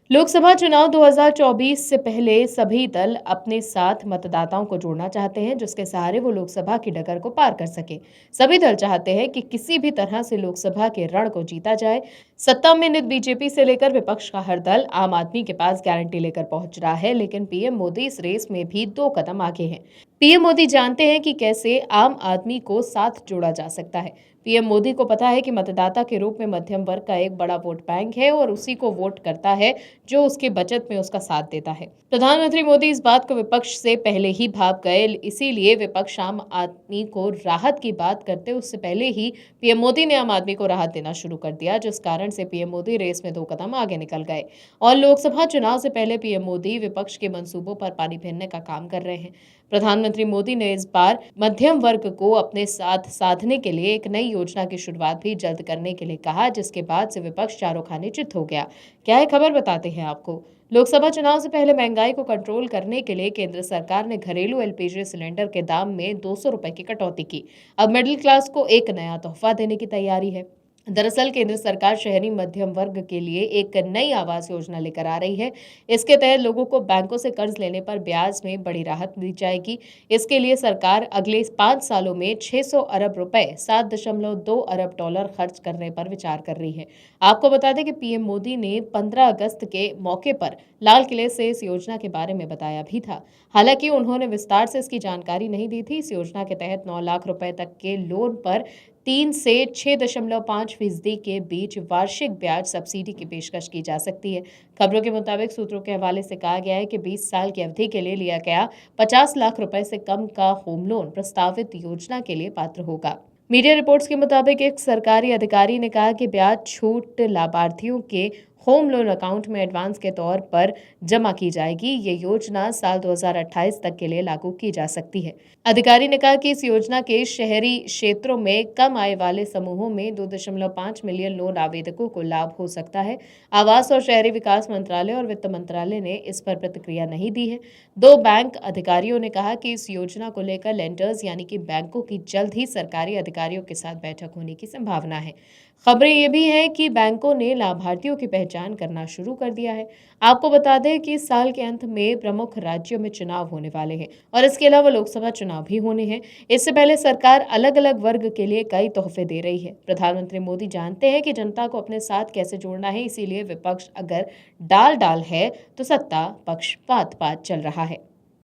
लोकसभा चुनाव 2024 से पहले सभी दल अपने साथ मतदाताओं को जोड़ना चाहते हैं, जिसके सहारे वो लोकसभा की डगर को पार कर सके। सभी दल चाहते हैं कि किसी भी तरह से लोकसभा के रण को जीता जाए। सत्ता में नित बीजेपी से लेकर विपक्ष का हर दल आम आदमी के पास गारंटी लेकर पहुंच रहा है, लेकिन पीएम मोदी इस रेस में भी 2 कदम आगे हैं। पीएम मोदी जानते हैं कि कैसे आम आदमी को साथ जोड़ा जा सकता है। पीएम मोदी को पता है कि मतदाता के रूप में मध्यम वर्ग का एक बड़ा वोट बैंक है और उसी को वोट करता है जो उसके बजट में उसका साथ देता है। प्रधानमंत्री मोदी इस बात को विपक्ष से पहले ही भाप गए, इसीलिए विपक्ष आम आदमी को राहत की बात करते उससे पहले ही पीएम मोदी ने आम आदमी को राहत देना शुरू कर दिया, जिस कारण से पीएम मोदी रेस में 2 कदम आगे निकल गए। और लोकसभा चुनाव से पहले पीएम मोदी विपक्ष के मंसूबों पर पानी फेरने का काम कर रहे हैं। प्रधानमंत्री मोदी ने इस बार मध्यम वर्ग को अपने साथ साधने के लिए एक नई योजना की शुरुआत भी जल्द करने के लिए कहा, जिसके बाद से विपक्ष चारों खाने चित हो गया। क्या है खबर, बताते हैं आपको। लोकसभा चुनाव से पहले महंगाई को कंट्रोल करने के लिए केंद्र सरकार ने घरेलू एलपीजी सिलेंडर के दाम में 200 रुपए की कटौती की। अब मिडिल क्लास को एक नया तोहफा देने की तैयारी है। दरअसल केंद्र सरकार शहरी मध्यम वर्ग के लिए एक नई आवास योजना लेकर आ रही है। इसके तहत लोगों को बैंकों से कर्ज लेने पर ब्याज में बड़ी राहत दी जाएगी। इसके लिए सरकार अगले 5 सालों में 600 अरब रुपए, $7.2 अरब खर्च करने पर विचार कर रही है। आपको बता दें कि पीएम मोदी ने 15 अगस्त के मौके पर लाल किले से इस योजना के बारे में बताया भी था। हालांकि उन्होंने विस्तार से इसकी जानकारी नहीं दी थी। इस योजना के तहत 9 लाख रुपए तक के लोन पर 3 से 6.5% के बीच वार्षिक ब्याज सब्सिडी की पेशकश की जा सकती है। खबरों के मुताबिक सूत्रों के हवाले से कहा गया है कि 20 साल की अवधि के लिए लिया गया 50 लाख रुपए से कम का होम लोन प्रस्तावित योजना के लिए पात्र होगा। मीडिया रिपोर्ट्स के मुताबिक एक सरकारी अधिकारी ने कहा कि ब्याज छूट लाभार्थियों के होम लोन अकाउंट में एडवांस के तौर पर जमा की जाएगी। ये योजना साल 2028 तक के लिए लागू की जा सकती है। अधिकारी ने कहा कि इस योजना के शहरी क्षेत्रों में कम आय वाले समूहों में 2.5 मिलियन लोन आवेदकों को लाभ हो सकता है। आवास और शहरी विकास मंत्रालय और वित्त मंत्रालय ने इस पर प्रतिक्रिया नहीं दी है। 2 बैंक अधिकारियों ने कहा कि इस योजना को लेकर लेंडर्स यानी कि बैंकों की जल्द ही सरकारी अधिकारियों के साथ बैठक होने की संभावना है। खबरें ये भी हैं कि बैंकों ने लाभार्थियों की पहचान करना शुरू कर दिया है। आपको बता दें कि इस साल के अंत में प्रमुख राज्यों में चुनाव होने वाले हैं और इसके अलावा लोकसभा चुनाव भी होने हैं। इससे पहले सरकार अलग अलग वर्ग के लिए कई तोहफे दे रही है। प्रधानमंत्री मोदी जानते हैं कि जनता को अपने साथ कैसे जोड़ना है, इसीलिए विपक्ष अगर डाल है तो सत्ता पक्ष पात चल रहा है।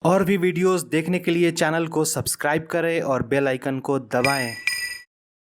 और भी वीडियोस देखने के लिए चैनल को सब्सक्राइब करें और बेल आइकन को दबाएं।